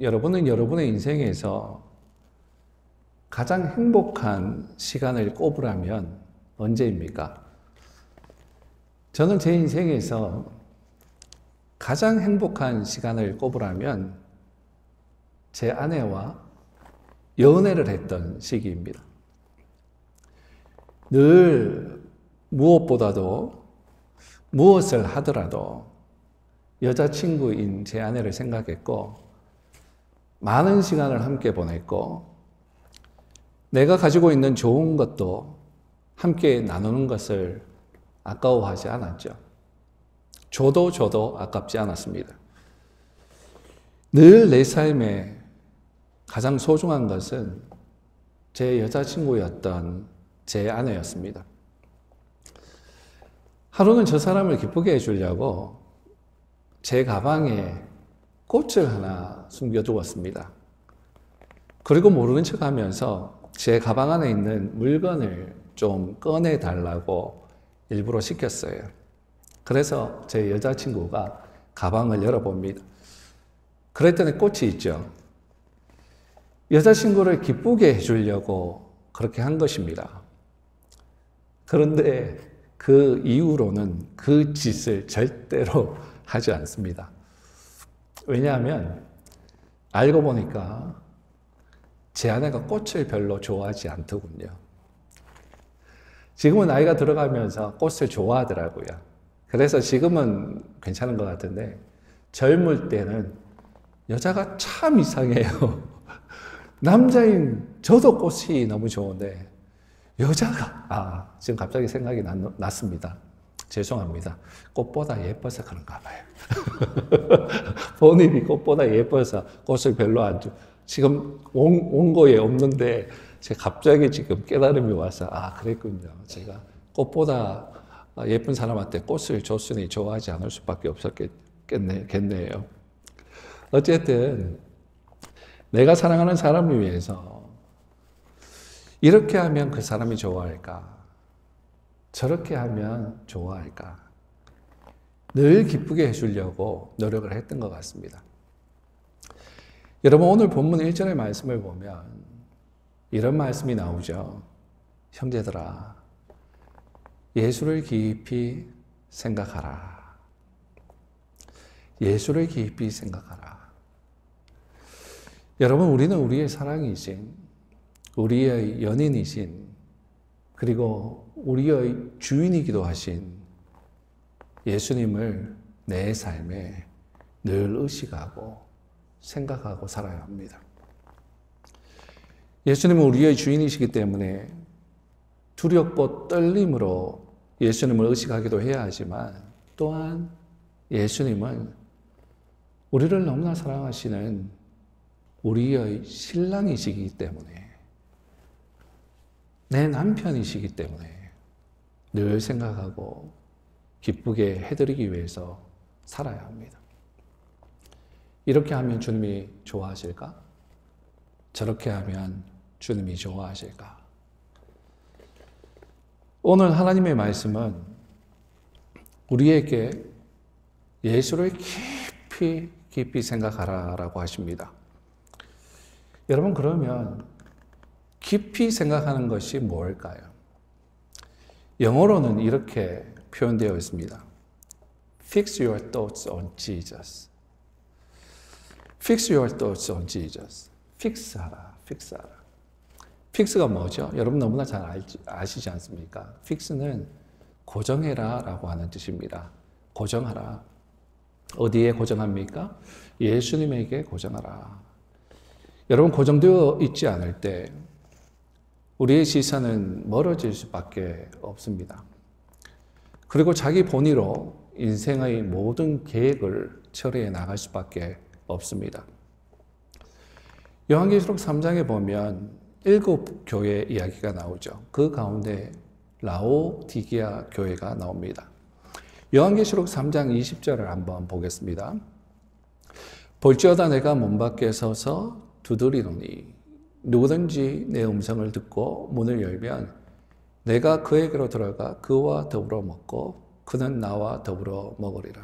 여러분은 여러분의 인생에서 가장 행복한 시간을 꼽으라면 언제입니까? 저는 제 인생에서 가장 행복한 시간을 꼽으라면 제 아내와 연애를 했던 시기입니다. 늘 무엇보다도 무엇을 하더라도 여자친구인 제 아내를 생각했고 많은 시간을 함께 보냈고 내가 가지고 있는 좋은 것도 함께 나누는 것을 아까워하지 않았죠. 저도 아깝지 않았습니다. 늘 내 삶에 가장 소중한 것은 제 여자친구였던 제 아내였습니다. 하루는 저 사람을 기쁘게 해주려고 제 가방에 꽃을 하나 숨겨두었습니다. 그리고 모르는 척 하면서 제 가방 안에 있는 물건을 좀 꺼내달라고 일부러 시켰어요. 그래서 제 여자친구가 가방을 열어봅니다. 그랬더니 꽃이 있죠. 여자친구를 기쁘게 해주려고 그렇게 한 것입니다. 그런데 그 이후로는 그 짓을 절대로 하지 않습니다. 왜냐하면 알고 보니까 제 아내가 꽃을 별로 좋아하지 않더군요. 지금은 나이가 들어가면서 꽃을 좋아하더라고요. 그래서 지금은 괜찮은 것 같은데 젊을 때는 여자가 참 이상해요. 남자인 저도 꽃이 너무 좋은데 여자가 지금 갑자기 생각이 났습니다. 죄송합니다. 꽃보다 예뻐서 그런가 봐요. 본인이 꽃보다 예뻐서 꽃을 별로 안 좋아. 지금 원고에 없는데 제가 갑자기 지금 깨달음이 와서 그랬군요. 제가 꽃보다 예쁜 사람한테 꽃을 줬으니 좋아하지 않을 수밖에 없었겠네요. 어쨌든 내가 사랑하는 사람을 위해서 이렇게 하면 그 사람이 좋아할까? 저렇게 하면 좋아할까? 늘 기쁘게 해주려고 노력을 했던 것 같습니다. 여러분 오늘 본문 1절의 말씀을 보면 이런 말씀이 나오죠. 형제들아, 예수를 깊이 생각하라. 예수를 깊이 생각하라. 여러분 우리는 우리의 사랑이신, 우리의 연인이신, 그리고 우리의 주인이기도 하신 예수님을 내 삶에 늘 의식하고 생각하고 살아야 합니다. 예수님은 우리의 주인이시기 때문에 두렵고 떨림으로 예수님을 의식하기도 해야 하지만 또한 예수님은 우리를 너무나 사랑하시는 우리의 신랑이시기 때문에 내 남편이시기 때문에 늘 생각하고 기쁘게 해드리기 위해서 살아야 합니다. 이렇게 하면 주님이 좋아하실까? 저렇게 하면 주님이 좋아하실까? 오늘 하나님의 말씀은 우리에게 예수를 깊이 생각하라라고 하십니다. 여러분 그러면 깊이 생각하는 것이 뭘까요? 영어로는 이렇게 표현되어 있습니다. Fix your thoughts on Jesus. Fix your thoughts on Jesus. 픽스하라, 픽스하라. 픽스가 뭐죠? 여러분 너무나 잘 아시지 않습니까? 픽스는 고정해라 라고 하는 뜻입니다. 고정하라. 어디에 고정합니까? 예수님에게 고정하라. 여러분 고정되어 있지 않을 때 우리의 시선은 멀어질 수밖에 없습니다. 그리고 자기 본의로 인생의 모든 계획을 처리해 나갈 수밖에 없습니다. 요한계시록 3장에 보면 7교회 이야기가 나오죠. 그 가운데 라오디게아 교회가 나옵니다. 요한계시록 3장 20절을 한번 보겠습니다. 볼지어다 내가 문 밖에 서서 두드리노니 누구든지 내 음성을 듣고 문을 열면 내가 그에게로 들어가 그와 더불어 먹고 그는 나와 더불어 먹으리라.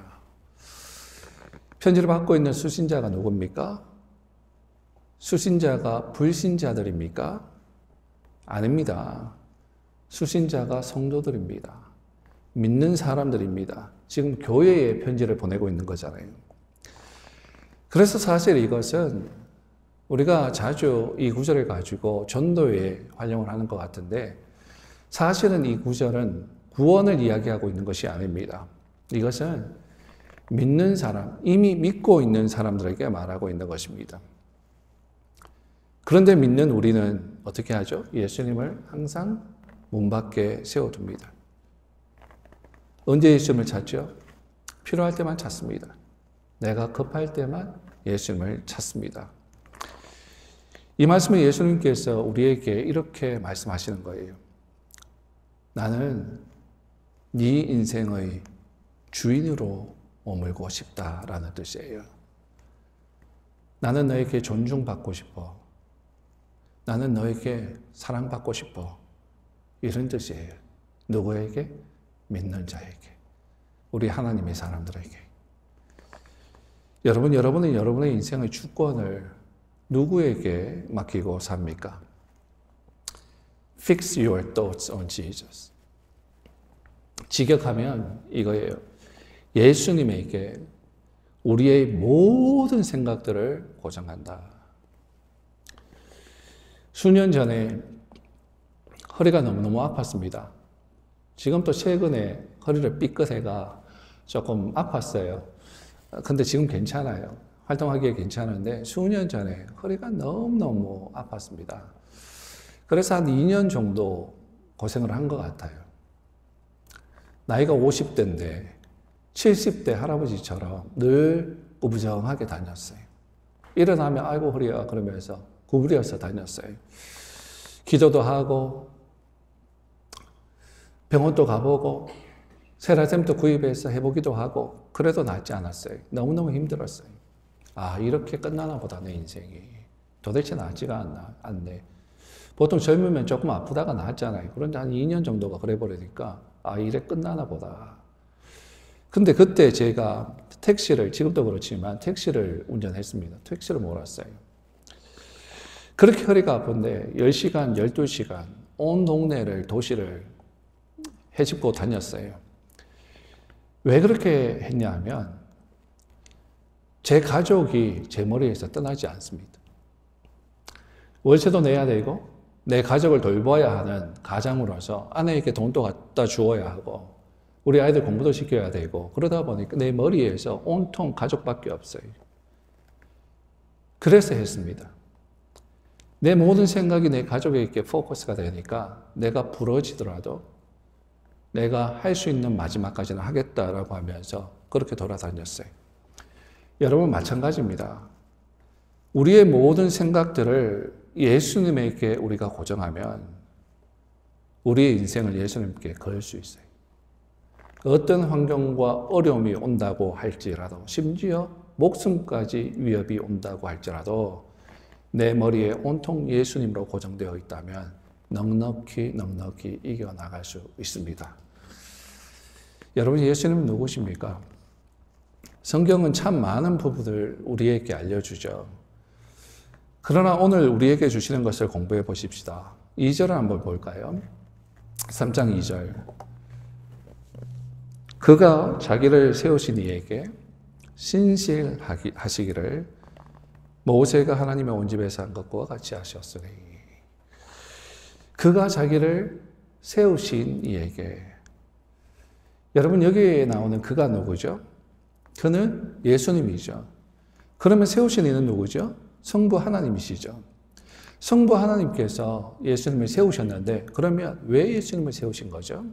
편지를 받고 있는 수신자가 누굽니까? 수신자가 불신자들입니까? 아닙니다. 수신자가 성도들입니다. 믿는 사람들입니다. 지금 교회에 편지를 보내고 있는 거잖아요. 그래서 사실 이것은 우리가 자주 이 구절을 가지고 전도에 활용을 하는 것 같은데 사실은 이 구절은 구원을 이야기하고 있는 것이 아닙니다. 이것은 믿는 사람, 이미 믿고 있는 사람들에게 말하고 있는 것입니다. 그런데 믿는 우리는 어떻게 하죠? 예수님을 항상 문 밖에 세워둡니다. 언제 예수님을 찾죠? 필요할 때만 찾습니다. 내가 급할 때만 예수님을 찾습니다. 이 말씀은 예수님께서 우리에게 이렇게 말씀하시는 거예요. 나는 네 인생의 주인으로 머물고 싶다라는 뜻이에요. 나는 너에게 존중받고 싶어. 나는 너에게 사랑받고 싶어. 이런 뜻이에요. 누구에게? 믿는 자에게. 우리 하나님의 사람들에게. 여러분은 여러분의 인생의 주권을 누구에게 맡기고 삽니까? Fix your thoughts on Jesus. 직역하면 이거예요. 예수님에게 우리의 모든 생각들을 고정한다. 수년 전에 허리가 너무너무 아팠습니다. 지금 또 최근에 허리를 삐끗해가 조금 아팠어요. 근데 지금 괜찮아요. 활동하기에 괜찮은데 수년 전에 허리가 너무너무 아팠습니다. 그래서 한 2년 정도 고생을 한 것 같아요. 나이가 50대인데 70대 할아버지처럼 늘 구부정하게 다녔어요. 일어나면 아이고 허리야 그러면서 구부려서 다녔어요. 기도도 하고 병원도 가보고 세라젬도 구입해서 해보기도 하고 그래도 낫지 않았어요. 너무너무 힘들었어요. 아 이렇게 끝나나 보다 내 인생이. 도대체 낫지가 않네. 보통 젊으면 조금 아프다가 낫잖아요. 그런데 한 2년 정도가 그래 버리니까 아 이래 끝나나 보다. 근데 그때 제가 택시를 지금도 그렇지만 택시를 운전했습니다. 택시를 몰았어요. 그렇게 허리가 아픈데 10시간, 12시간 온 동네를 도시를 헤집고 다녔어요. 왜 그렇게 했냐 하면 제 가족이 제 머리에서 떠나지 않습니다. 월세도 내야 되고 내 가족을 돌봐야 하는 가장으로서 아내에게 돈도 갖다 주어야 하고 우리 아이들 공부도 시켜야 되고 그러다 보니까 내 머리에서 온통 가족밖에 없어요. 그래서 했습니다. 내 모든 생각이 내 가족에게 포커스가 되니까 내가 부러지더라도 내가 할 수 있는 마지막까지는 하겠다라고 하면서 그렇게 돌아다녔어요. 여러분 마찬가지입니다. 우리의 모든 생각들을 예수님에게 우리가 고정하면 우리의 인생을 예수님께 걸 수 있어요. 어떤 환경과 어려움이 온다고 할지라도 심지어 목숨까지 위협이 온다고 할지라도 내 머리에 온통 예수님으로 고정되어 있다면 넉넉히 이겨나갈 수 있습니다. 여러분 예수님은 누구십니까? 성경은 참 많은 부분을 우리에게 알려주죠. 그러나 오늘 우리에게 주시는 것을 공부해 보십시다. 2절을 한번 볼까요? 3장 2절. 그가 자기를 세우신 이에게 신실하시기를 모세가 하나님의 온 집에서 한 것과 같이 하셨으니. 그가 자기를 세우신 이에게. 여러분 여기에 나오는 그가 누구죠? 그는 예수님이죠. 그러면 세우신 이는 누구죠? 성부 하나님이시죠. 성부 하나님께서 예수님을 세우셨는데 그러면 왜 예수님을 세우신 거죠?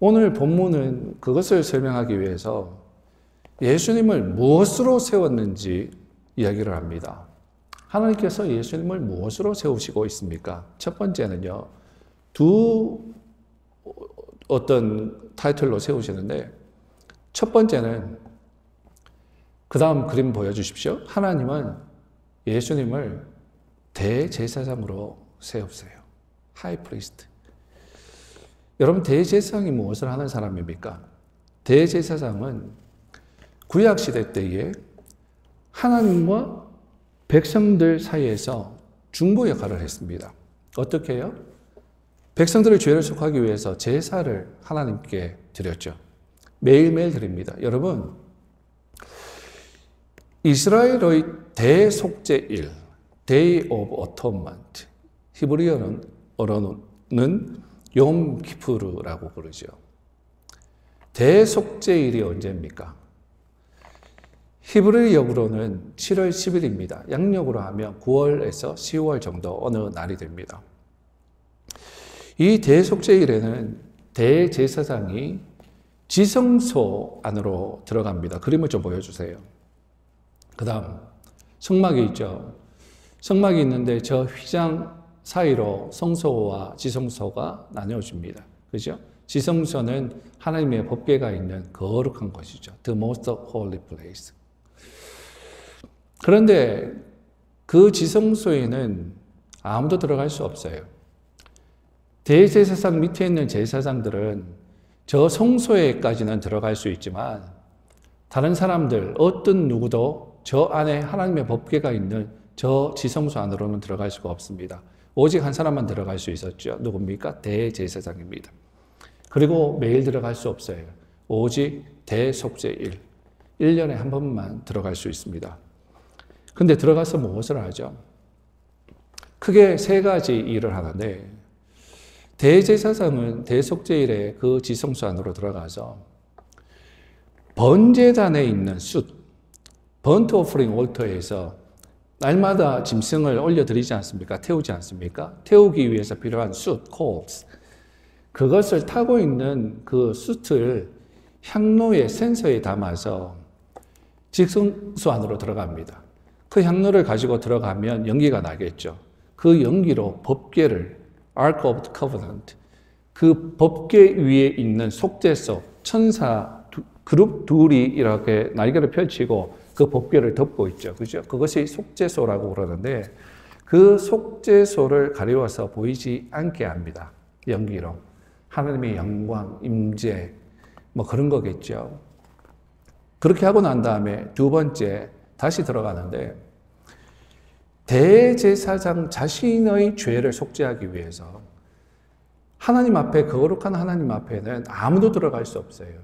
오늘 본문은 그것을 설명하기 위해서 예수님을 무엇으로 세웠는지 이야기를 합니다. 하나님께서 예수님을 무엇으로 세우시고 있습니까? 첫 번째는요, 어떤 타이틀로 세우시는데, 첫 번째는, 그 다음 그림 보여주십시오. 하나님은 예수님을 대제사장으로 세우세요. 하이프리스트. 여러분, 대제사장이 무엇을 하는 사람입니까? 대제사장은 구약시대 때에 하나님과 백성들 사이에서 중보 역할을 했습니다. 어떻게 해요? 백성들의 죄를 속하기 위해서 제사를 하나님께 드렸죠. 매일매일 드립니다. 여러분, 이스라엘의 대속죄일, Day of Atonement, 히브리어로는 욤 키푸르라고 부르죠. 대속죄일이 언제입니까? 히브리역으로는 7월 10일입니다. 양력으로 하면 9월에서 10월 정도 어느 날이 됩니다. 이 대속죄일에는 대제사장이 지성소 안으로 들어갑니다. 그림을 좀 보여주세요. 그 다음 성막이 있죠. 성막이 있는데 저 휘장 사이로 성소와 지성소가 나뉘어집니다. 그죠? 지성소는 하나님의 법궤가 있는 거룩한 곳이죠. The most holy place. 그런데 그 지성소에는 아무도 들어갈 수 없어요. 대제사장 밑에 있는 제사장들은 저 성소에까지는 들어갈 수 있지만 다른 사람들 어떤 누구도 저 안에 하나님의 법궤가 있는 저 지성소 안으로는 들어갈 수가 없습니다. 오직 한 사람만 들어갈 수 있었죠. 누굽니까? 대제사장입니다. 그리고 매일 들어갈 수 없어요. 오직 대속죄일, 1년에 한 번만 들어갈 수 있습니다. 근데 들어가서 무엇을 하죠? 크게 세 가지 일을 하는데 대제사장은 대속죄일에 그 지성소 안으로 들어가서 번제단에 있는 숯, 번트 오프링 올터에서 날마다 짐승을 올려드리지 않습니까? 태우지 않습니까? 태우기 위해서 필요한 숯, coals, 그것을 타고 있는 그 숯을 향로의 센서에 담아서 지성소 안으로 들어갑니다. 그 향로를 가지고 들어가면 연기가 나겠죠. 그 연기로 법궤를 Ark of the Covenant, 그 법궤 위에 있는 속죄소, 천사 그룹 둘이 이렇게 날개를 펼치고 그 법궤를 덮고 있죠. 그죠? 그것이 속죄소라고 그러는데 그 속죄소를 가리워서 보이지 않게 합니다. 연기로. 하나님의 영광, 임재, 뭐 그런 거겠죠. 그렇게 하고 난 다음에 두 번째 다시 들어가는데 대제사장 자신의 죄를 속죄하기 위해서 하나님 앞에, 거룩한 하나님 앞에는 아무도 들어갈 수 없어요.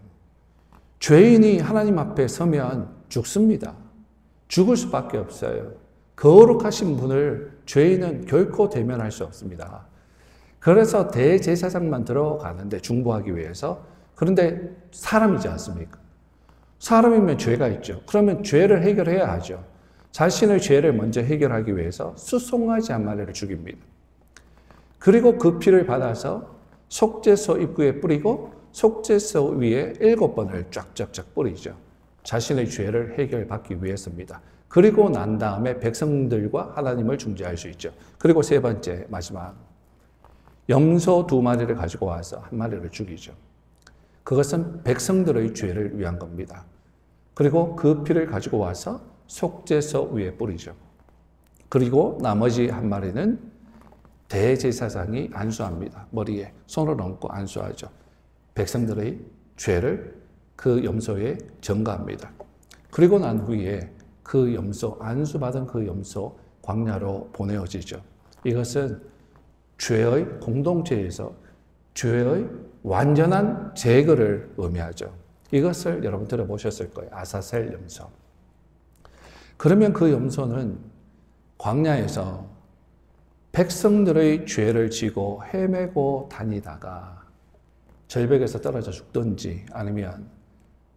죄인이 하나님 앞에 서면 죽습니다. 죽을 수밖에 없어요. 거룩하신 분을 죄인은 결코 대면할 수 없습니다. 그래서 대제사장만 들어가는데 중보하기 위해서. 그런데 사람이지 않습니까? 사람이면 죄가 있죠. 그러면 죄를 해결해야 하죠. 자신의 죄를 먼저 해결하기 위해서 수송아지 한 마리를 죽입니다. 그리고 그 피를 받아서 속죄소 입구에 뿌리고 속죄소 위에 7번을 쫙쫙쫙 뿌리죠. 자신의 죄를 해결받기 위해서입니다. 그리고 난 다음에 백성들과 하나님을 중재할 수 있죠. 그리고 세 번째, 마지막, 염소 2마리를 가지고 와서 한 마리를 죽이죠. 그것은 백성들의 죄를 위한 겁니다. 그리고 그 피를 가지고 와서 속죄소 위에 뿌리죠. 그리고 나머지 한 마리는 대제사장이 안수합니다. 머리에 손을 얹고 안수하죠. 백성들의 죄를 그 염소에 전가합니다. 그리고 난 후에 그 염소, 안수받은 그 염소 광야로 보내어지죠. 이것은 죄의 공동체에서 죄의 완전한 제거를 의미하죠. 이것을 여러분 들어보셨을 거예요. 아사셀 염소. 그러면 그 염소는 광야에서 백성들의 죄를 지고 헤매고 다니다가 절벽에서 떨어져 죽든지 아니면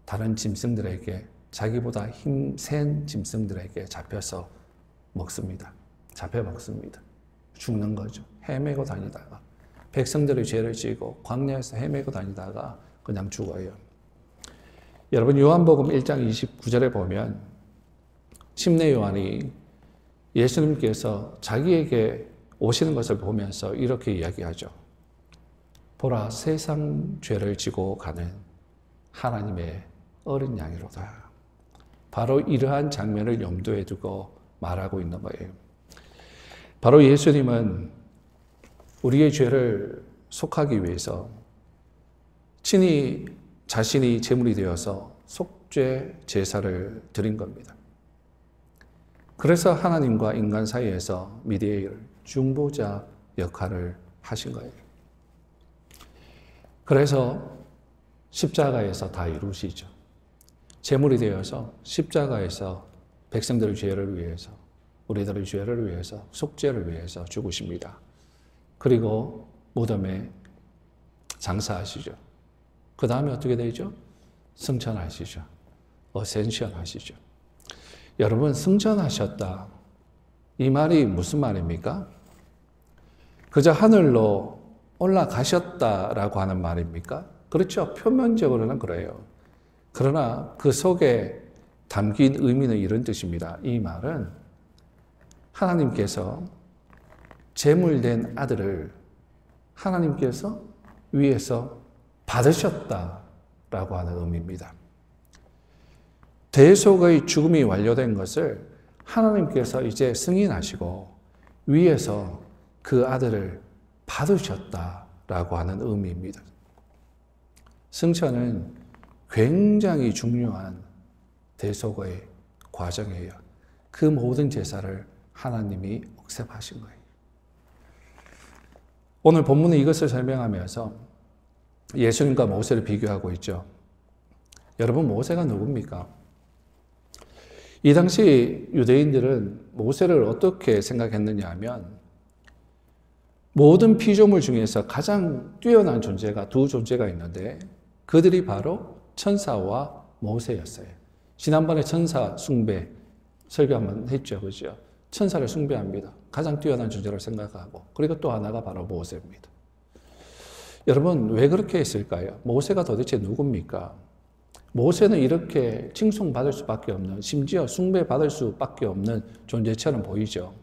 다른 짐승들에게, 자기보다 힘센 짐승들에게 잡혀서 먹습니다. 잡혀 먹습니다. 죽는 거죠. 헤매고 다니다가 백성들의 죄를 지고 광야에서 헤매고 다니다가 그냥 죽어요. 여러분 요한복음 1장 29절에 보면 침례 요한이 예수님께서 자기에게 오시는 것을 보면서 이렇게 이야기하죠. 보라, 세상 죄를 지고 가는 하나님의 어린 양이로다. 바로 이러한 장면을 염두에 두고 말하고 있는 거예요. 바로 예수님은 우리의 죄를 속하기 위해서 친히 자신이 제물이 되어서 속죄 제사를 드린 겁니다. 그래서 하나님과 인간 사이에서 미디에이터, 중보자 역할을 하신 거예요. 그래서 십자가에서 다 이루시죠. 제물이 되어서 십자가에서 백성들의 죄를 위해서, 우리들의 죄를 위해서, 속죄를 위해서 죽으십니다. 그리고 무덤에 장사하시죠. 그 다음에 어떻게 되죠? 승천하시죠. 어센션 하시죠. 여러분, 승천하셨다. 이 말이 무슨 말입니까? 그저 하늘로 올라가셨다라고 하는 말입니까? 그렇죠. 표면적으로는 그래요. 그러나 그 속에 담긴 의미는 이런 뜻입니다. 이 말은 하나님께서 제물된 아들을 하나님께서 위에서 받으셨다라고 하는 의미입니다. 대속의 죽음이 완료된 것을 하나님께서 이제 승인하시고 위에서 그 아들을 받으셨다라고 하는 의미입니다. 승천은 굉장히 중요한 대속의 과정이에요. 그 모든 제사를 하나님이 억셉하신 거예요. 오늘 본문은 이것을 설명하면서 예수님과 모세를 비교하고 있죠. 여러분, 모세가 누굽니까? 이 당시 유대인들은 모세를 어떻게 생각했느냐 하면 모든 피조물 중에서 가장 뛰어난 존재가 두 존재가 있는데 그들이 바로 천사와 모세였어요. 지난번에 천사 숭배 설교 한번 했죠. 그죠? 천사를 숭배합니다. 가장 뛰어난 존재로 생각하고. 그리고 또 하나가 바로 모세입니다. 여러분, 왜 그렇게 했을까요? 모세가 도대체 누굽니까? 모세는 이렇게 칭송받을 수밖에 없는, 심지어 숭배받을 수밖에 없는 존재처럼 보이죠.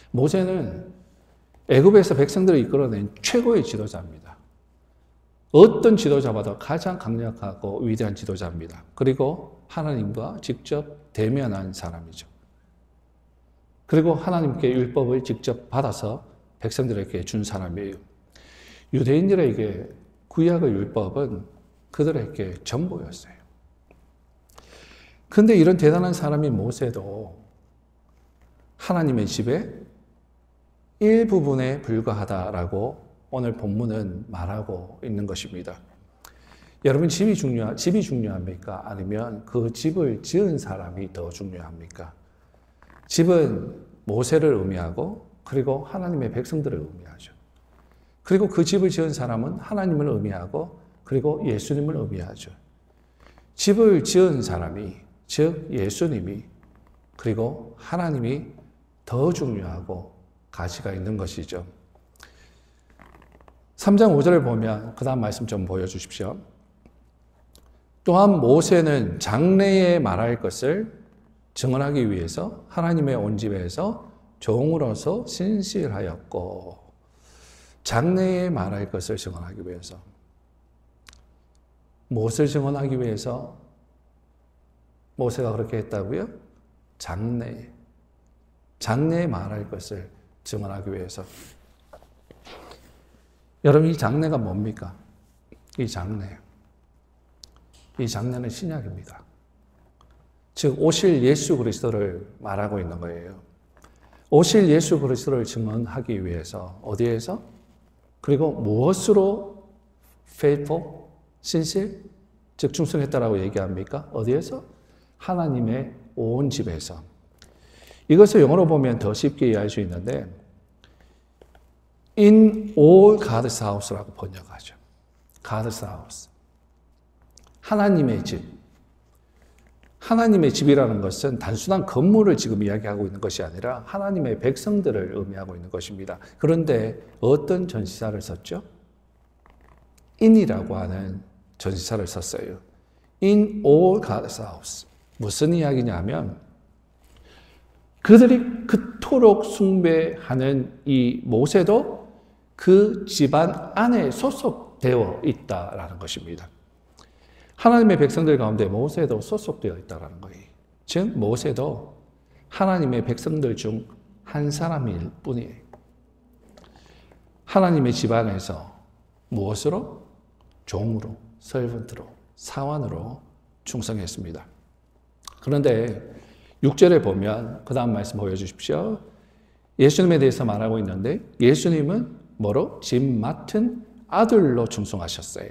모세는 애굽에서 백성들을 이끌어낸 최고의 지도자입니다. 어떤 지도자보다 가장 강력하고 위대한 지도자입니다. 그리고 하나님과 직접 대면한 사람이죠. 그리고 하나님께 율법을 직접 받아서 백성들에게 준 사람이에요. 유대인들에게 구약의 율법은 그들에게 전부였어요. 그런데 이런 대단한 사람인 모세도 하나님의 집의 일부분에 불과하다라고 오늘 본문은 말하고 있는 것입니다. 여러분, 집이 중요합니까? 아니면 그 집을 지은 사람이 더 중요합니까? 집은 모세를 의미하고 그리고 하나님의 백성들을 의미하죠. 그리고 그 집을 지은 사람은 하나님을 의미하고 그리고 예수님을 의미하죠. 집을 지은 사람이, 즉 예수님이 그리고 하나님이 더 중요하고 가치가 있는 것이죠. 3장 5절을 보면 그 다음 말씀 좀 보여주십시오. 또한 모세는 장래에 말할 것을 증언하기 위해서 하나님의 온 집에서 종으로서 신실하였고, 장래에 말할 것을 증언하기 위해서. 무엇을 증언하기 위해서 모세가 그렇게 했다고요? 장래에 말할 것을 증언하기 위해서. 여러분, 이 장래가 뭡니까? 이 장래는 신약입니다. 즉 오실 예수 그리스도를 말하고 있는 거예요. 오실 예수 그리스도를 증언하기 위해서 어디에서? 그리고 무엇으로 faithful, 신실, 즉 충성했다라고 얘기합니까? 어디에서? 하나님의 온 집에서. 이것을 영어로 보면 더 쉽게 이해할 수 있는데 In all God's house라고 번역하죠. God's house. 하나님의 집. 하나님의 집이라는 것은 단순한 건물을 지금 이야기하고 있는 것이 아니라 하나님의 백성들을 의미하고 있는 것입니다. 그런데 어떤 전치사를 썼죠? in이라고 하는 전치사를 썼어요. In all God's house. 무슨 이야기냐면 그들이 그토록 숭배하는 이 모세도 그 집안 안에 소속되어 있다라는 것입니다. 하나님의 백성들 가운데 모세도 소속되어 있다는 거예요. 즉 모세도 하나님의 백성들 중 한 사람일 뿐이에요. 하나님의 집안에서 무엇으로? 종으로, servant로, 사원으로 충성했습니다. 그런데 6절에 보면 그 다음 말씀 보여주십시오. 예수님에 대해서 말하고 있는데 예수님은 뭐로? 집 맡은 아들로 충성하셨어요.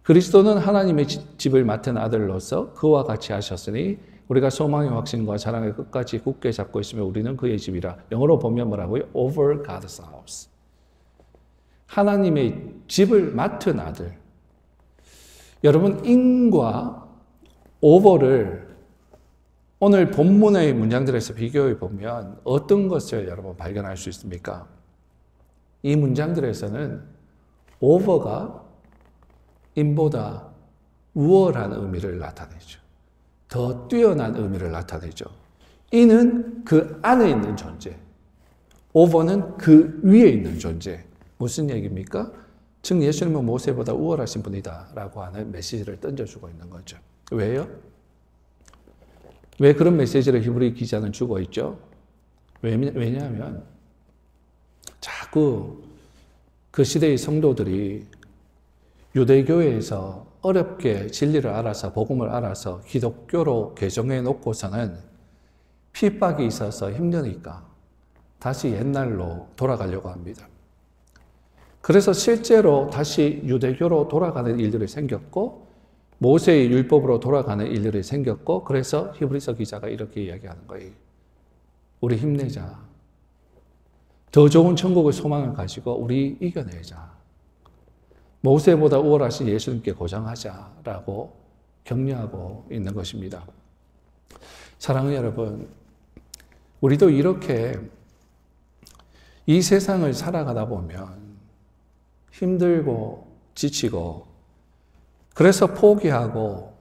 그리스도는 하나님의 집을 맡은 아들로서 그와 같이 하셨으니 우리가 소망의 확신과 사랑을 끝까지 굳게 잡고 있으면 우리는 그의 집이라. 영어로 보면 뭐라고요? Over God's house. 하나님의 집을 맡은 아들. 여러분, in과 over를 오늘 본문의 문장들에서 비교해 보면 어떤 것을 여러분 발견할 수 있습니까? 이 문장들에서는 over가 in보다 우월한 의미를 나타내죠. 더 뛰어난 의미를 나타내죠. in은 그 안에 있는 존재, over는 그 위에 있는 존재. 무슨 얘기입니까? 즉 예수님은 모세보다 우월하신 분이다 라고 하는 메시지를 던져주고 있는 거죠. 왜요? 왜 그런 메시지를 히브리 기자는 주고 있죠? 왜냐하면 자꾸 그 시대의 성도들이 유대교회에서 어렵게 진리를 알아서 복음을 알아서 기독교로 개종해 놓고서는 핍박이 있어서 힘드니까 다시 옛날로 돌아가려고 합니다. 그래서 실제로 다시 유대교로 돌아가는 일들이 생겼고 모세의 율법으로 돌아가는 일들이 생겼고 그래서 히브리서 기자가 이렇게 이야기하는 거예요. 우리 힘내자. 더 좋은 천국의 소망을 가지고 우리 이겨내자. 모세보다 우월하신 예수님께 고장하자라고 격려하고 있는 것입니다. 사랑하는 여러분, 우리도 이렇게 이 세상을 살아가다 보면 힘들고 지치고 그래서 포기하고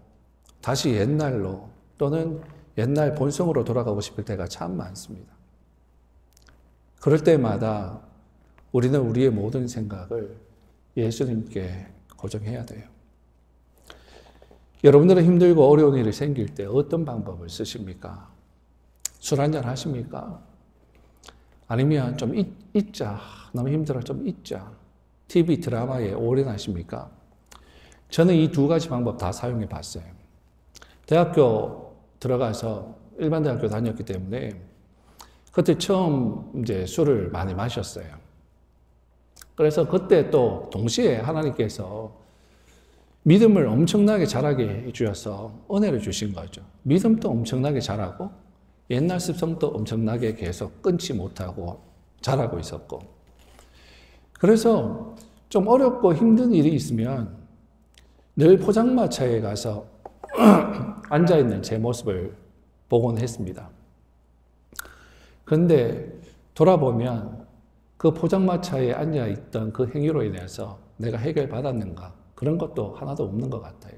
다시 옛날로 또는 옛날 본성으로 돌아가고 싶을 때가 참 많습니다. 그럴 때마다 우리는 우리의 모든 생각을 예수님께 고정해야 돼요. 여러분들은 힘들고 어려운 일이 생길 때 어떤 방법을 쓰십니까? 술 한잔 하십니까? 아니면 좀 잊자. 너무 힘들어 좀 잊자. TV 드라마에 올인하십니까? 저는 이 두 가지 방법 다 사용해 봤어요. 대학교 들어가서 일반 대학교 다녔기 때문에 그때 처음 이제 술을 많이 마셨어요. 그래서 그때 또 동시에 하나님께서 믿음을 엄청나게 자라게 해주셔서 은혜를 주신 거죠. 믿음도 엄청나게 자라고 옛날 습성도 엄청나게 계속 끊지 못하고 자라고 있었고 그래서 좀 어렵고 힘든 일이 있으면 늘 포장마차에 가서 앉아있는 제 모습을 보곤 했습니다. 그런데 돌아보면 그 포장마차에 앉아있던 그 행위로 인해서 내가 해결받았는가 그런 것도 하나도 없는 것 같아요.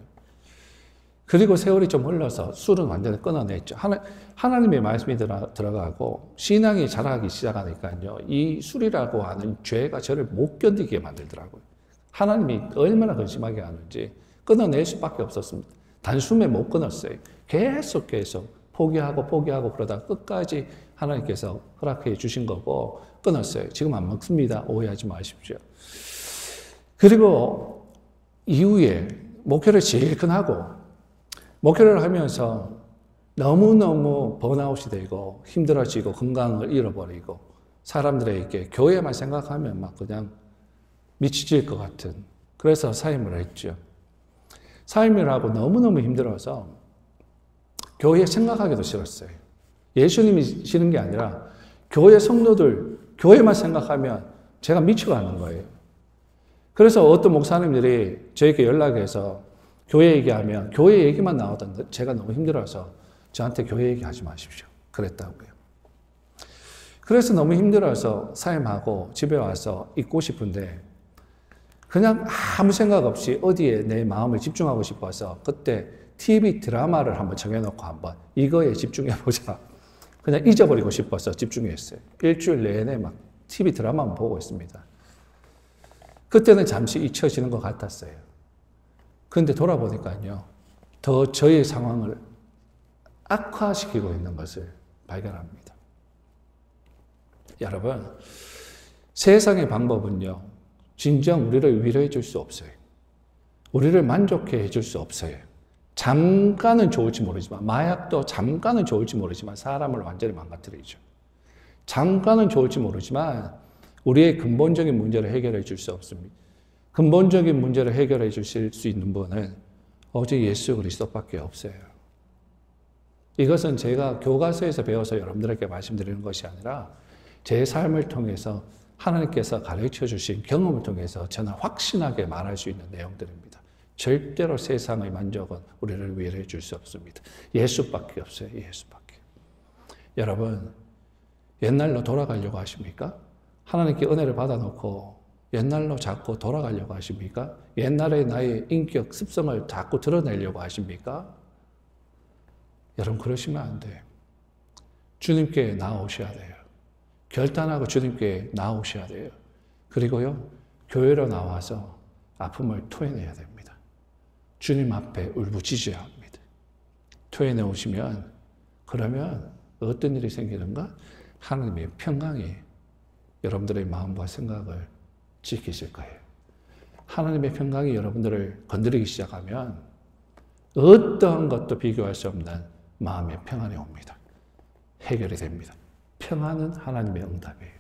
그리고 세월이 좀 흘러서 술은 완전히 끊어냈죠. 하나님의 말씀이 들어가고 신앙이 자라기 시작하니까요. 이 술이라고 하는 죄가 저를 못 견디게 만들더라고요. 하나님이 얼마나 근심하게 하는지 끊어낼 수밖에 없었습니다. 단숨에 못 끊었어요. 계속 포기하고 그러다가 끝까지 하나님께서 허락해 주신 거고 끊었어요. 지금 안 먹습니다. 오해하지 마십시오. 그리고 이후에 목회를 실컷 하고 목회를 하면서 너무너무 번아웃이 되고 힘들어지고 건강을 잃어버리고 사람들에게 교회만 생각하면 막 그냥 미치질 것 같은 그래서 사임을 했죠. 사임을 하고 너무너무 힘들어서 교회 생각하기도 싫었어요. 예수님이 싫은 게 아니라 교회 성도들 교회만 생각하면 제가 미쳐가는 거예요. 그래서 어떤 목사님들이 저에게 연락해서 교회 얘기하면 교회 얘기만 나오던데 제가 너무 힘들어서 저한테 교회 얘기하지 마십시오. 그랬다고요. 그래서 너무 힘들어서 사임하고 집에 와서 있고 싶은데 그냥 아무 생각 없이 어디에 내 마음을 집중하고 싶어서 그때 TV 드라마를 한번 정해놓고 한번 이거에 집중해보자. 그냥 잊어버리고 싶어서 집중했어요. 일주일 내내 막 TV 드라마만 보고 있습니다. 그때는 잠시 잊혀지는 것 같았어요. 그런데 돌아보니까요. 더 저의 상황을 악화시키고 있는 것을 발견합니다. 여러분, 세상의 방법은요. 진정 우리를 위로해 줄 수 없어요. 우리를 만족해 줄 수 없어요. 잠깐은 좋을지 모르지만, 마약도 잠깐은 좋을지 모르지만 사람을 완전히 망가뜨리죠. 잠깐은 좋을지 모르지만 우리의 근본적인 문제를 해결해 줄 수 없습니다. 근본적인 문제를 해결해 주실 수 있는 분은 오직 예수 그리스도밖에 없어요. 이것은 제가 교과서에서 배워서 여러분들에게 말씀드리는 것이 아니라 제 삶을 통해서 하나님께서 가르쳐 주신 경험을 통해서 저는 확신하게 말할 수 있는 내용들입니다. 절대로 세상의 만족은 우리를 위해 줄 수 없습니다. 예수밖에 없어요. 예수밖에. 여러분, 옛날로 돌아가려고 하십니까? 하나님께 은혜를 받아놓고 옛날로 자꾸 돌아가려고 하십니까? 옛날의 나의 인격, 습성을 자꾸 드러내려고 하십니까? 여러분, 그러시면 안 돼요. 주님께 나오셔야 돼요. 결단하고 주님께 나오셔야 돼요. 그리고요, 교회로 나와서 아픔을 토해내야 됩니다. 주님 앞에 울부짖어야 합니다. 토해내 오시면, 그러면 어떤 일이 생기는가? 하나님의 평강이 여러분들의 마음과 생각을 지키실 거예요. 하나님의 평강이 여러분들을 건드리기 시작하면 어떠한 것도 비교할 수 없는 마음의 평안이 옵니다. 해결이 됩니다. 평안은 하나님의 응답이에요.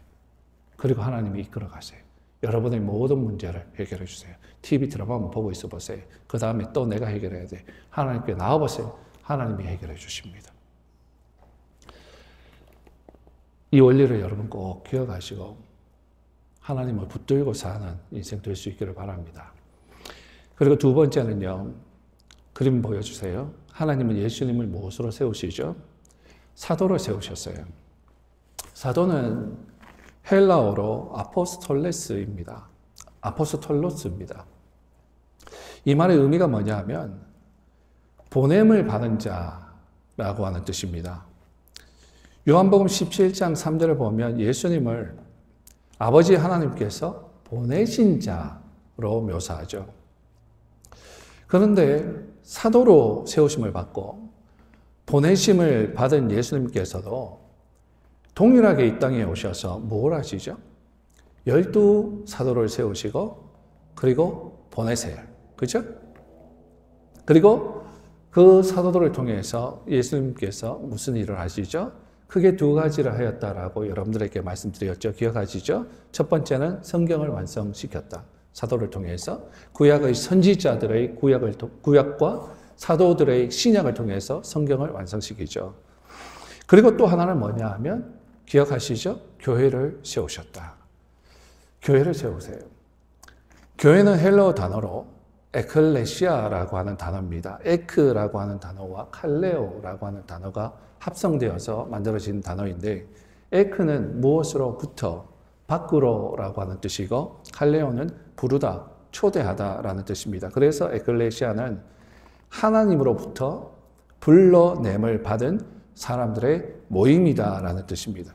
그리고 하나님이 이끌어 가세요. 여러분의 모든 문제를 해결해 주세요. TV 드라마 한번 보고 있어 보세요. 그 다음에 또 내가 해결해야 돼. 하나님께 나와보세요. 하나님이 해결해 주십니다. 이 원리를 여러분 꼭 기억하시고 하나님을 붙들고 사는 인생 될 수 있기를 바랍니다. 그리고 두 번째는요. 그림 보여주세요. 하나님은 예수님을 무엇으로 세우시죠? 사도로 세우셨어요. 사도는 헬라어로 아포스톨레스입니다. 아포스톨로스입니다. 이 말의 의미가 뭐냐 하면 보냄을 받은 자라고 하는 뜻입니다. 요한복음 17장 3절을 보면 예수님을 아버지 하나님께서 보내신 자로 묘사하죠. 그런데 사도로 세우심을 받고 보내심을 받은 예수님께서도 동일하게 이 땅에 오셔서 뭘 하시죠? 12사도를 세우시고 그리고 보내세요. 그렇죠? 그리고 그 사도들을 통해서 예수님께서 무슨 일을 하시죠? 크게 두 가지를 하였다라고 여러분들에게 말씀드렸죠. 기억하시죠? 첫 번째는 성경을 완성시켰다. 사도를 통해서 구약의 선지자들의 구약과 사도들의 신약을 통해서 성경을 완성시키죠. 그리고 또 하나는 뭐냐 하면 기억하시죠? 교회를 세우셨다. 교회를 세우세요. 교회는 헬라어 단어로 에클레시아라고 하는 단어입니다. 에크라고 하는 단어와 칼레오라고 하는 단어가 합성되어서 만들어진 단어인데 에크는 무엇으로부터 밖으로라고 하는 뜻이고 칼레오는 부르다, 초대하다라는 뜻입니다. 그래서 에클레시아는 하나님으로부터 불러냄을 받은 사람들의 모임이다라는 뜻입니다.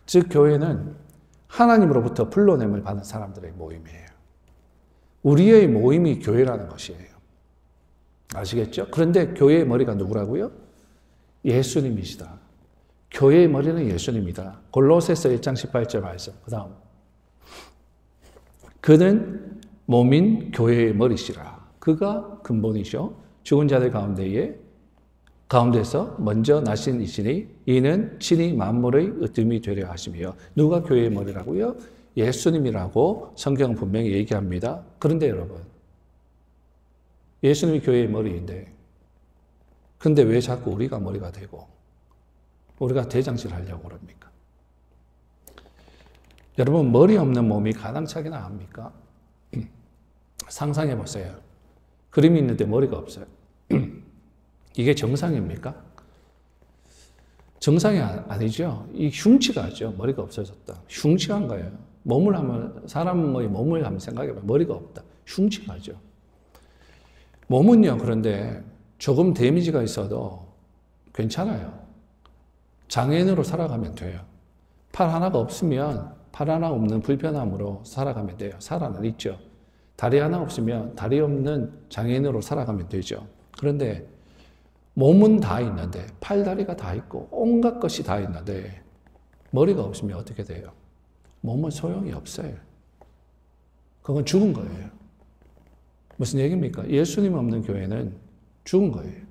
즉 교회는 하나님으로부터 불러냄을 받은 사람들의 모임이에요. 우리의 모임이 교회라는 것이에요. 아시겠죠? 그런데 교회의 머리가 누구라고요? 예수님이시다. 교회의 머리는 예수님이다. 골로새서 1장 18절 말씀. 그 다음. 그는 몸인 교회의 머리시라. 그가 근본이죠. 죽은 자들 가운데서 먼저 나신 이시니 이는 친히 만물의 으뜸이 되려 하시며. 누가 교회의 머리라고요? 예수님이라고 성경은 분명히 얘기합니다. 그런데 여러분, 예수님이 교회의 머리인데 근데 왜 자꾸 우리가 머리가 되고 우리가 대장질 하려고 그럽니까? 여러분, 머리 없는 몸이 가당차게 나갑니까? 상상해 보세요. 그림이 있는데 머리가 없어요. 이게 정상입니까? 정상이 아니죠. 이 흉측하죠. 머리가 없어졌다. 흉측한 거예요. 사람의 몸을 한번 생각해보면 머리가 없다. 흉측하죠. 몸은요, 그런데 조금 데미지가 있어도 괜찮아요. 장애인으로 살아가면 돼요. 팔 하나가 없으면 팔 하나 없는 불편함으로 살아가면 돼요. 살아는 있죠. 다리 하나 없으면 다리 없는 장애인으로 살아가면 되죠. 그런데 몸은 다 있는데 팔다리가 다 있고 온갖 것이 다 있는데 머리가 없으면 어떻게 돼요? 몸은 소용이 없어요. 그건 죽은 거예요. 무슨 얘기입니까? 예수님 없는 교회는 죽은 거예요.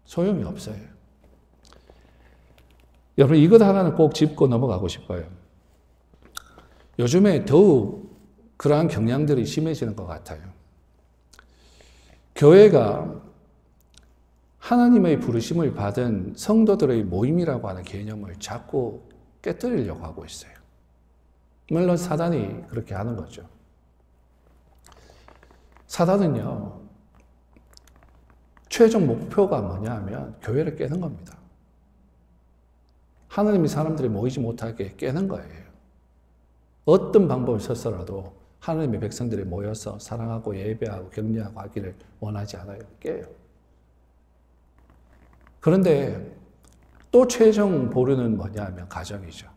소용이 없어요. 여러분, 이것 하나는 꼭 짚고 넘어가고 싶어요. 요즘에 더욱 그러한 경향들이 심해지는 것 같아요. 교회가 하나님의 부르심을 받은 성도들의 모임이라고 하는 개념을 자꾸 깨뜨리려고 하고 있어요. 물론 사단이 그렇게 하는 거죠. 사단은요, 최종 목표가 뭐냐 하면 교회를 깨는 겁니다. 하나님이 사람들이 모이지 못하게 깨는 거예요. 어떤 방법을 써서라도 하나님의 백성들이 모여서 사랑하고 예배하고 격려하고 하기를 원하지 않아요. 깨요. 그런데 또 최종 보루는 뭐냐 하면 가정이죠.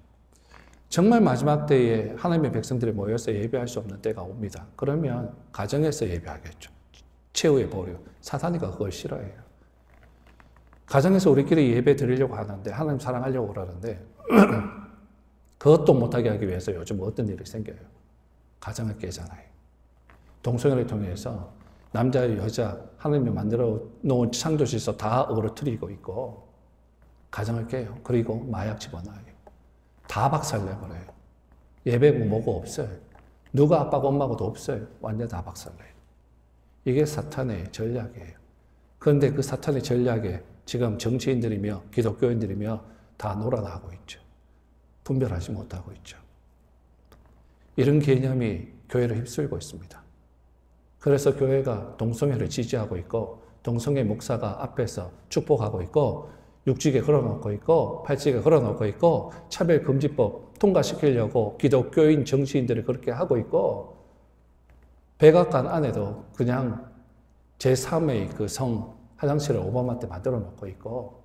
정말 마지막 때에 하나님의 백성들이 모여서 예배할 수 없는 때가 옵니다. 그러면 가정에서 예배하겠죠. 최후의 보루. 사탄이가 그걸 싫어해요. 가정에서 우리끼리 예배 드리려고 하는데 하나님 사랑하려고 그러는데 그것도 못하게 하기 위해서 요즘 어떤 일이 생겨요? 가정을 깨잖아요. 동성애를 통해서 남자, 여자, 하나님이 만들어 놓은 창조시에서 다 어그러뜨리고 있고 가정을 깨요. 그리고 마약 집어넣어요. 다 박살내버려요. 예배고 뭐고 없어요. 누가 아빠고 엄마고도 없어요. 완전 다 박살내요. 이게 사탄의 전략이에요. 그런데 그 사탄의 전략에 지금 정치인들이며 기독교인들이며 다 놀아나고 있죠. 분별하지 못하고 있죠. 이런 개념이 교회를 휩쓸고 있습니다. 그래서 교회가 동성애를 지지하고 있고 동성애 목사가 앞에서 축복하고 있고 육직에 걸어놓고 있고 팔직에 걸어놓고 있고 차별금지법 통과시키려고 기독교인 정치인들이 그렇게 하고 있고 백악관 안에도 그냥 제3의 그 성 화장실을 오바마 때 만들어 놓고 있고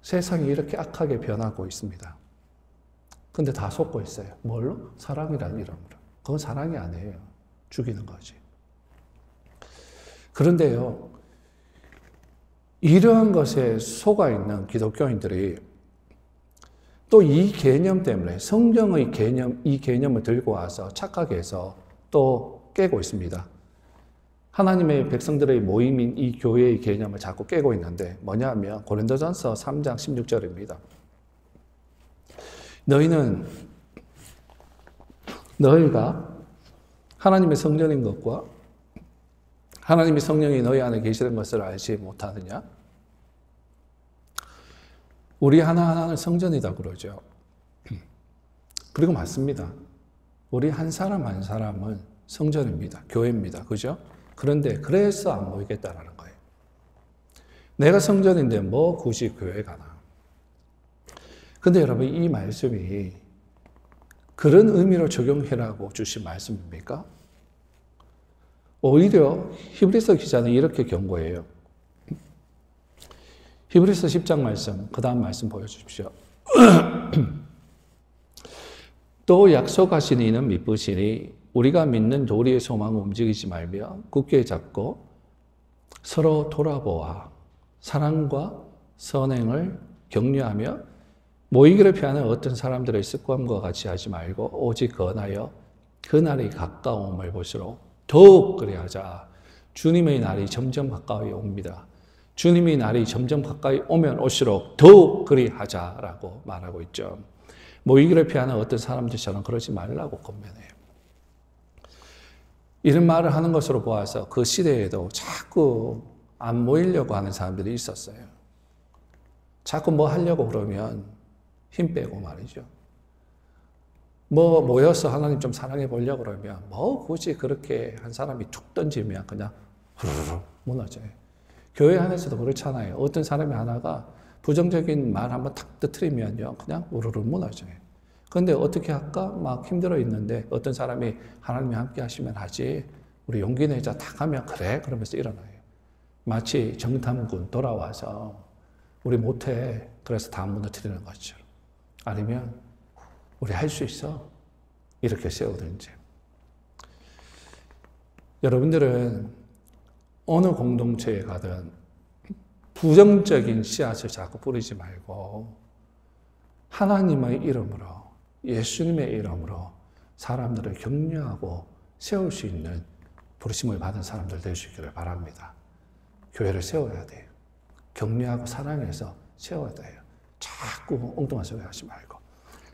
세상이 이렇게 악하게 변하고 있습니다. 근데 다 속고 있어요. 뭘로? 사랑이라는 이름으로. 그건 사랑이 아니에요. 죽이는 거지. 그런데요, 이러한 것에 속아 있는 기독교인들이 또 이 개념 때문에 성경의 개념, 이 개념을 들고 와서 착하게 해서 또 깨고 있습니다. 하나님의 백성들의 모임인 이 교회의 개념을 자꾸 깨고 있는데 뭐냐 하면 고린도전서 3장 16절입니다. 너희가 하나님의 성전인 것과 하나님의 성령이 너희 안에 계시는 것을 알지 못하느냐? 우리 하나하나는 성전이다 그러죠. 그리고 맞습니다. 우리 한 사람 한 사람은 성전입니다. 교회입니다. 그죠? 그런데 그래서 안 모이겠다라는 거예요. 내가 성전인데 뭐 굳이 교회 가나? 근데 여러분 이 말씀이 그런 의미로 적용해라고 주신 말씀입니까? 오히려 히브리서 기자는 이렇게 경고해요. 히브리서 10장 말씀, 그 다음 말씀 보여주십시오. 또 약속하신 이는 미쁘시니 우리가 믿는 도리의 소망을 움직이지 말며 굳게 잡고 서로 돌아보아 사랑과 선행을 격려하며 모이기를 피하는 어떤 사람들의 습관과 같이 하지 말고 오직 건하여 그날이 가까움을 볼수록 더욱 그리하자. 주님의 날이 점점 가까이 옵니다. 주님의 날이 점점 가까이 오면 올수록 더욱 그리하자라고 말하고 있죠. 모이기를 피하는 어떤 사람들처럼 그러지 말라고 권면해요. 이런 말을 하는 것으로 보아서 그 시대에도 자꾸 안 모이려고 하는 사람들이 있었어요. 자꾸 뭐 하려고 그러면 힘 빼고 말이죠. 뭐 모여서 하나님 좀 사랑해 보려고 그러면 뭐 굳이 그렇게 한 사람이 툭 던지면 그냥 후루룩 무너져요. 교회 안에서도 그렇잖아요. 어떤 사람이 하나가 부정적인 말 한번 탁 터뜨리면요 그냥 우르르 무너져요. 그런데 어떻게 할까? 막 힘들어 있는데 어떤 사람이 하나님이 함께 하시면 하지 우리 용기 내자 탁 하면 그래 그러면서 일어나요. 마치 정탐꾼 돌아와서 우리 못해 그래서 다 무너뜨리는 거죠. 아니면 우리 할 수 있어 이렇게 세우든지. 여러분들은 어느 공동체에 가든 부정적인 씨앗을 자꾸 뿌리지 말고 하나님의 이름으로 예수님의 이름으로 사람들을 격려하고 세울 수 있는 부르심을 받은 사람들 될 수 있기를 바랍니다. 교회를 세워야 돼요. 격려하고 사랑해서 세워야 돼요. 자꾸 엉뚱한 소리 하지 말고.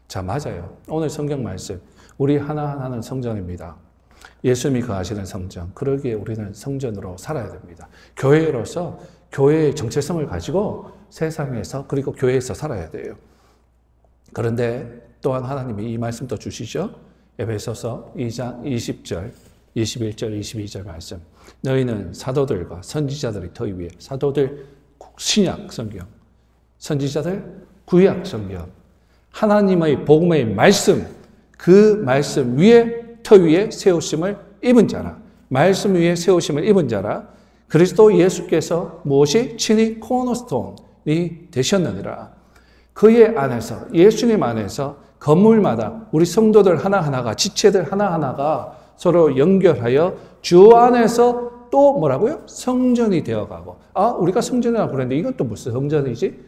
자, 맞아요. 오늘 성경 말씀, 우리 하나하나는 성전입니다. 예수님이 거하시는 성전. 그러기에 우리는 성전으로 살아야 됩니다. 교회로서 교회의 정체성을 가지고 세상에서 그리고 교회에서 살아야 돼요. 그런데 또한 하나님이 이 말씀도 주시죠. 에베소서 2장 20절, 21절, 22절 말씀. 너희는 사도들과 선지자들의 터 위에, 사도들 신약 성경, 선지자들 구약 성경, 하나님의 복음의 말씀, 그 말씀 위에, 터 위에 세우심을 입은 자라. 말씀 위에 세우심을 입은 자라. 그리스도 예수께서 무엇이 친히 코너스톤이 되셨느니라. 그의 안에서, 예수님 안에서 건물마다 우리 성도들 하나하나가, 지체들 하나하나가 서로 연결하여 주 안에서 또 뭐라고요? 성전이 되어가고. 아, 우리가 성전이라고 그랬는데 이건 또 무슨 성전이지?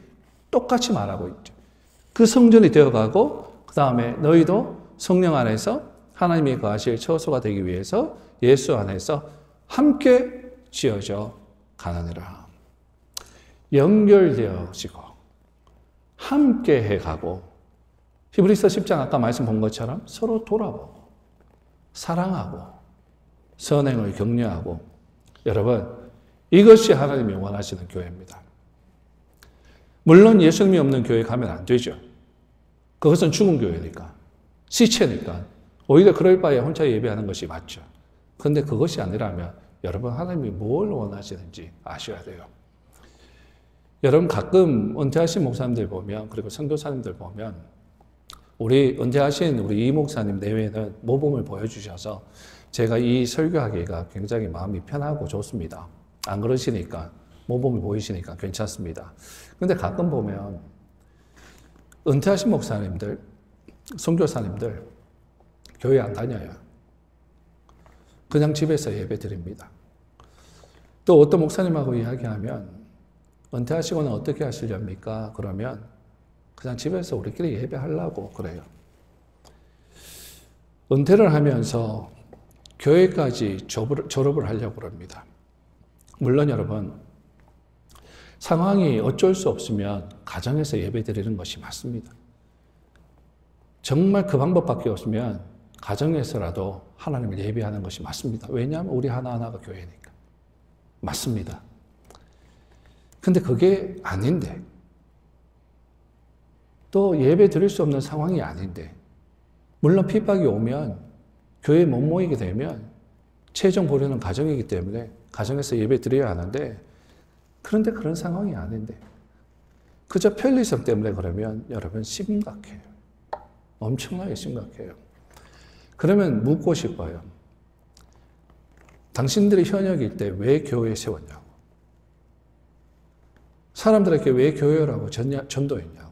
똑같이 말하고 있죠. 그 성전이 되어가고, 그 다음에 너희도 성령 안에서 하나님이 거하실 처소가 되기 위해서 예수 안에서 함께 지어져 가느니라. 연결되어지고 함께 해가고, 히브리서 10장 아까 말씀 본 것처럼 서로 돌아보고 사랑하고 선행을 격려하고. 여러분, 이것이 하나님이 원하시는 교회입니다. 물론 예수님이 없는 교회 가면 안 되죠. 그것은 죽은 교회니까, 시체니까 오히려 그럴 바에 혼자 예배하는 것이 맞죠. 그런데 그것이 아니라면 여러분, 하나님이 뭘 원하시는지 아셔야 돼요. 여러분, 가끔 은퇴하신 목사님들 보면, 그리고 선교사님들 보면, 우리 은퇴하신 우리 이 목사님 내외는 모범을 보여주셔서 제가 이 설교하기가 굉장히 마음이 편하고 좋습니다. 안 그러시니까, 모범을 보이시니까 괜찮습니다. 근데 가끔 보면 은퇴하신 목사님들, 선교사님들 교회 안 다녀요. 그냥 집에서 예배 드립니다. 또 어떤 목사님하고 이야기하면 은퇴하시고는 어떻게 하시렵니까? 그러면 그냥 집에서 우리끼리 예배하려고 그래요. 은퇴를 하면서 교회까지 졸업을 하려고 그럽니다. 물론 여러분, 상황이 어쩔 수 없으면 가정에서 예배 드리는 것이 맞습니다. 정말 그 방법밖에 없으면 가정에서라도 하나님을 예배하는 것이 맞습니다. 왜냐하면 우리 하나하나가 교회니까. 맞습니다. 근데 그게 아닌데, 또 예배 드릴 수 없는 상황이 아닌데, 물론 핍박이 오면 교회에 못 모이게 되면 최종 보려는 가정이기 때문에 가정에서 예배 드려야 하는데, 그런데 그런 상황이 아닌데 그저 편리성 때문에 그러면 여러분 심각해요. 엄청나게 심각해요. 그러면 묻고 싶어요. 당신들이 현역일 때 왜 교회에 세웠냐고. 사람들에게 왜 교회라고 전도했냐고.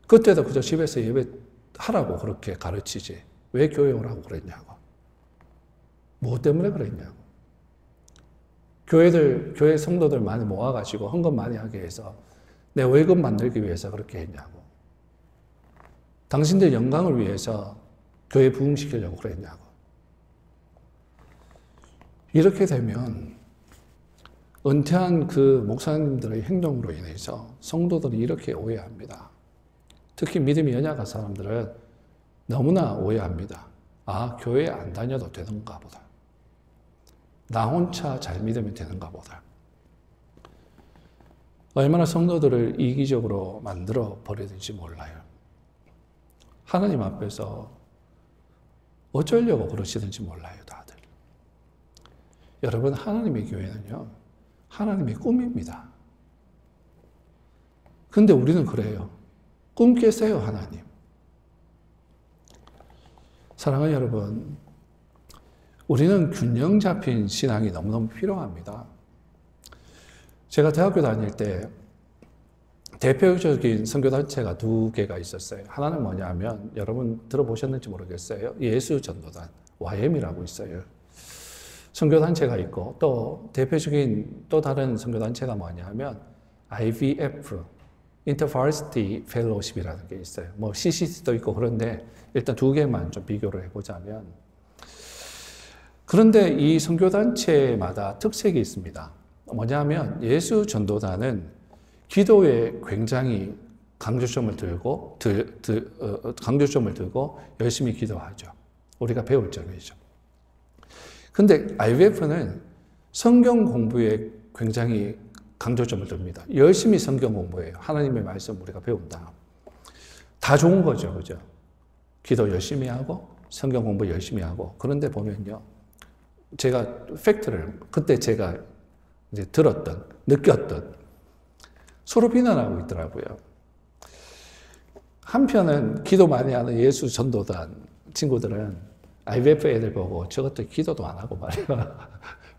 그때도 그저 집에서 예배하라고 그렇게 가르치지 왜 교회 오라고 그랬냐고. 뭐 때문에 그랬냐고. 교회 성도들 많이 모아가지고 헌금 많이 하게 해서 내 월급 만들기 위해서 그렇게 했냐고. 당신들 영광을 위해서 교회 부흥시키려고 그랬냐고. 이렇게 되면 은퇴한 그 목사님들의 행동으로 인해서 성도들이 이렇게 오해합니다. 특히 믿음이 연약한 사람들은 너무나 오해합니다. 아, 교회 안 다녀도 되는가 보다. 나 혼자 잘 믿으면 되는가 보다. 얼마나 성도들을 이기적으로 만들어 버리는지 몰라요. 하나님 앞에서 어쩌려고 그러시는지 몰라요, 다들. 여러분, 하나님의 교회는요, 하나님의 꿈입니다. 근데 우리는 그래요. 꿈 깨세요, 하나님. 사랑하는 여러분, 우리는 균형 잡힌 신앙이 너무너무 필요합니다. 제가 대학교 다닐 때 대표적인 선교단체가 두 개가 있었어요. 하나는 뭐냐면 여러분 들어보셨는지 모르겠어요. 예수전도단, YM이라고 있어요. 선교단체가 있고 또 대표적인 또 다른 선교단체가 뭐냐면 IVF, Intervarsity Fellowship이라는 게 있어요. 뭐 CCC도 있고 그런데 일단 두 개만 좀 비교를 해보자면 그런데 이 선교단체마다 특색이 있습니다. 뭐냐면 예수 전도단은 기도에 굉장히 강조점을 두고 열심히 기도하죠. 우리가 배울 점이죠. 근데 IVF는 성경 공부에 굉장히 강조점을 둡니다. 열심히 성경 공부해요. 하나님의 말씀 우리가 배운다. 다 좋은 거죠. 그죠? 기도 열심히 하고, 성경 공부 열심히 하고. 그런데 보면요. 제가 그때 제가 이제 느꼈던, 서로 비난하고 있더라고요. 한편은 기도 많이 하는 예수 전도단 친구들은 IVF 애들 보고 저것들 기도도 안 하고 말이야.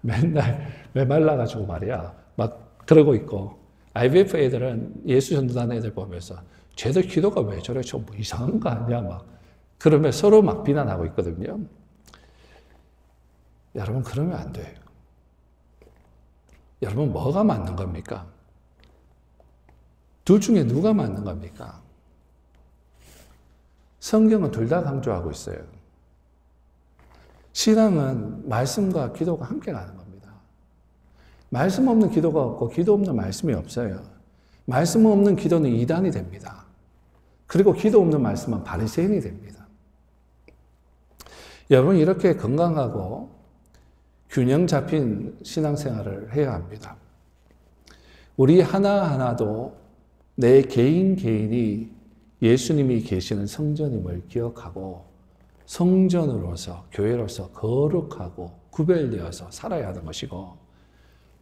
맨날 메말라가지고 말이야. 막 그러고 있고, IVF 애들은 예수 전도단 애들 보면서 쟤들 기도가 왜 저래? 좀 뭐 이상한 거 아니야? 막 그러면 서로 막 비난하고 있거든요. 여러분, 그러면 안 돼요. 여러분, 뭐가 맞는 겁니까? 둘 중에 누가 맞는 겁니까? 성경은 둘 다 강조하고 있어요. 신앙은 말씀과 기도가 함께 가는 겁니다. 말씀 없는 기도가 없고 기도 없는 말씀이 없어요. 말씀 없는 기도는 이단이 됩니다. 그리고 기도 없는 말씀은 바리새인이 됩니다. 여러분, 이렇게 건강하고 균형 잡힌 신앙생활을 해야 합니다. 우리 하나하나도 내 개인이 예수님이 계시는 성전임을 기억하고 성전으로서, 교회로서 거룩하고 구별되어서 살아야 하는 것이고,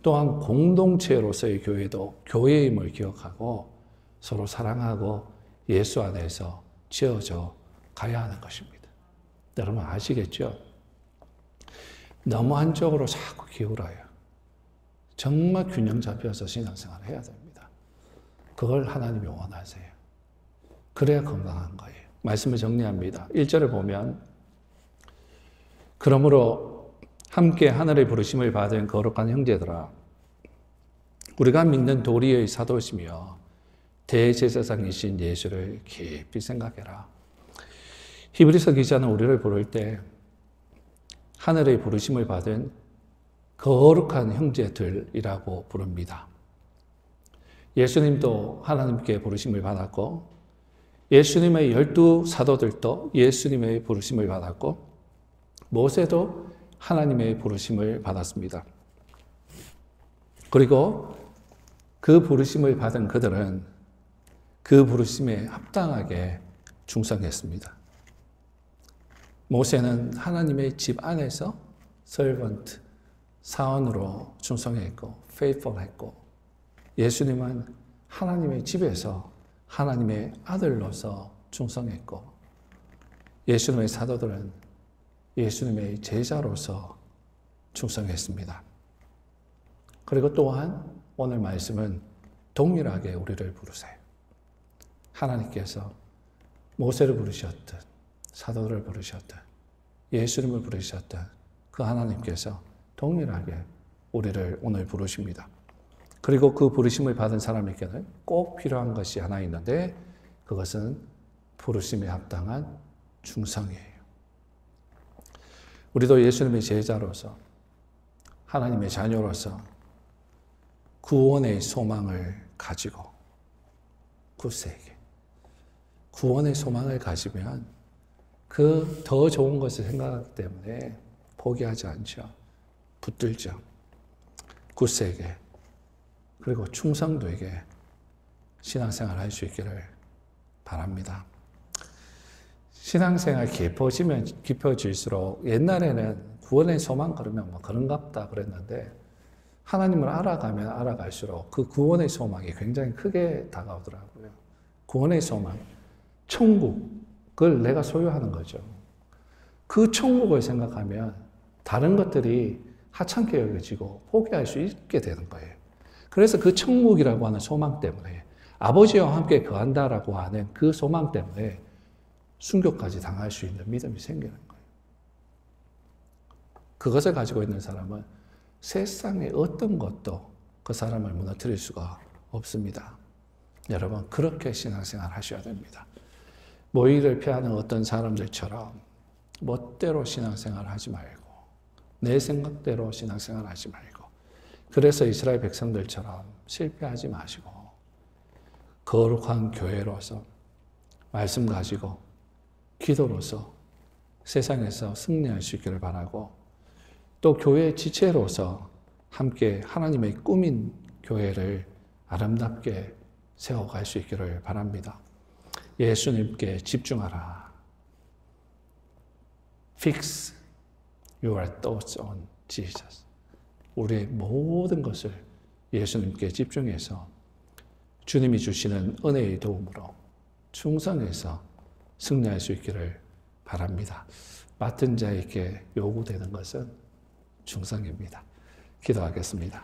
또한 공동체로서의 교회도 교회임을 기억하고 서로 사랑하고 예수 안에서 지어져 가야 하는 것입니다. 여러분 아시겠죠? 너무 한쪽으로 자꾸 기울어요. 정말 균형 잡혀서 신앙생활을 해야 됩니다. 그걸 하나님이 원하세요. 그래야 건강한 거예요. 말씀을 정리합니다. 1절을 보면, 그러므로 함께 하늘의 부르심을 받은 거룩한 형제들아, 우리가 믿는 도리의 사도시며 대제사장이신 예수를 깊이 생각해라. 히브리서 기자는 우리를 부를 때 하늘의 부르심을 받은 거룩한 형제들이라고 부릅니다. 예수님도 하나님께 부르심을 받았고, 예수님의 12사도들도 예수님의 부르심을 받았고, 모세도 하나님의 부르심을 받았습니다. 그리고 그 부르심을 받은 그들은 그 부르심에 합당하게 충성했습니다. 모세는 하나님의 집 안에서 servant, 사원으로 충성했고 faithful했고, 예수님은 하나님의 집에서 하나님의 아들로서 충성했고, 예수님의 사도들은 예수님의 제자로서 충성했습니다. 그리고 또한 오늘 말씀은 동일하게 우리를 부르세요. 하나님께서 모세를 부르셨듯, 사도를 부르셨듯, 예수님을 부르셨듯, 그 하나님께서 동일하게 우리를 오늘 부르십니다. 그리고 그 부르심을 받은 사람에게는 꼭 필요한 것이 하나 있는데, 그것은 부르심에 합당한 충성이에요. 우리도 예수님의 제자로서, 하나님의 자녀로서 구원의 소망을 가지고, 굳세게 구원의 소망을 가지면 그 더 좋은 것을 생각하기 때문에 포기하지 않죠. 붙들죠. 굳세게, 그리고 충성되게 신앙생활 할 수 있기를 바랍니다. 신앙생활 깊어질수록, 옛날에는 구원의 소망 그러면 뭐 그런갑다 그랬는데, 하나님을 알아가면 알아갈수록 그 구원의 소망이 굉장히 크게 다가오더라고요. 구원의 소망, 천국을 내가 소유하는 거죠. 그 천국을 생각하면 다른 것들이 하찮게 여겨지고 포기할 수 있게 되는 거예요. 그래서 그 천국이라고 하는 소망 때문에, 아버지와 함께 거한다라고 하는 그 소망 때문에 순교까지 당할 수 있는 믿음이 생기는 거예요. 그것을 가지고 있는 사람은 세상의 어떤 것도 그 사람을 무너뜨릴 수가 없습니다. 여러분, 그렇게 신앙생활 하셔야 됩니다. 모의를 피하는 어떤 사람들처럼 멋대로 신앙생활 하지 말고, 내 생각대로 신앙생활 하지 말고, 그래서 이스라엘 백성들처럼 실패하지 마시고 거룩한 교회로서 말씀 가지고 기도로서 세상에서 승리할 수 있기를 바라고, 또 교회 지체로서 함께 하나님의 꾸민 교회를 아름답게 세워갈 수 있기를 바랍니다. 예수님께 집중하라. Fix your thoughts on Jesus. 우리의 모든 것을 예수님께 집중해서 주님이 주시는 은혜의 도움으로 충성해서 승리할 수 있기를 바랍니다. 맡은 자에게 요구되는 것은 충성입니다. 기도하겠습니다.